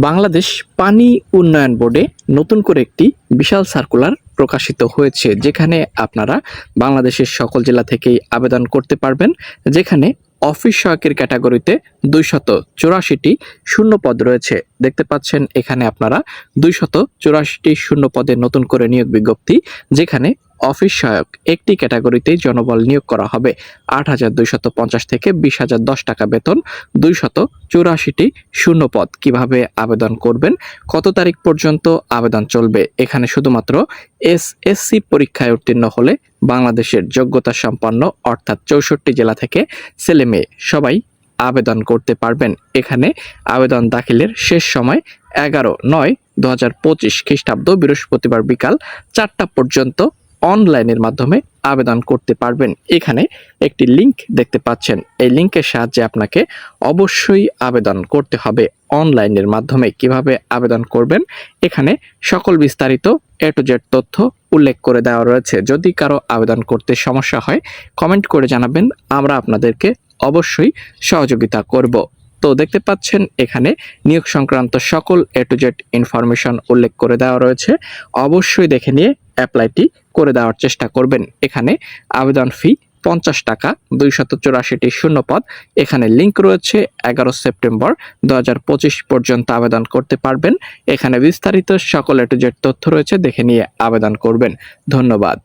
বাংলাদেশ পানি উন্নয়ন বোর্ডে নতুন করে একটি বিশাল সার্কুলার প্রকাশিত হয়েছে, যেখানে আপনারা বাংলাদেশের সকল জেলা থেকেই আবেদন করতে পারবেন। যেখানে অফিস সহায়কের ক্যাটাগরিতে 284টি শূন্য পদ রয়েছে। দেখতে পাচ্ছেন এখানে আপনারা 284টি শূন্য পদে নতুন করে নিয়োগ বিজ্ঞপ্তি, যেখানে অফিস সহায়ক একটি ক্যাটাগরিতেই জনবল নিয়োগ করা হবে। 8,250 থেকে 20,010 টাকা বেতন, 284টি শূন্য পদ। কিভাবে আবেদন করবেন, কত তারিখ পর্যন্ত আবেদন চলবে? এখানে শুধুমাত্র এসএসসি পরীক্ষায় উত্তীর্ণ হলে বাংলাদেশের যোগ্যতা সম্পন্ন অর্থাৎ 64 জেলা থেকে ছেলে মেয়ে সবাই আবেদন করতে পারবেন। এখানে আবেদন দাখিলের শেষ সময় 11/9/2025 খ্রিস্টাব্দ বৃহস্পতিবার বিকাল 4টা পর্যন্ত অনলাইনের মাধ্যমে আবেদন করতে পারবেন। এখানে একটি লিংক দেখতে পাচ্ছেন, এই লিংকের সাহায্যে আপনাকে অবশ্যই আবেদন করতে হবে অনলাইনের মাধ্যমে। কিভাবে আবেদন করবেন, এখানে সকল বিস্তারিত A to Z তথ্য উল্লেখ করে দেওয়া রয়েছে। যদি কারো আবেদন করতে সমস্যা হয় কমেন্ট করে জানাবেন, আমরা আপনাদেরকে অবশ্যই সহযোগিতা করব। তো দেখতে পাচ্ছেন এখানে নিয়োগ সংক্রান্ত সকল A to Z ইনফরমেশন উল্লেখ করে দেওয়া রয়েছে। অবশ্যই দেখে নিয়ে অ্যাপ্লাইটি করে দেওয়ার চেষ্টা করবেন। এখানে আবেদন ফি 50 টাকা, 284টি শূন্য পদ। এখানে লিংক রয়েছে। 11 সেপ্টেম্বর 2025 পর্যন্ত আবেদন করতে পারবেন। এখানে বিস্তারিত সকল A to Z তথ্য রয়েছে, দেখে নিয়ে আবেদন করবেন। ধন্যবাদ।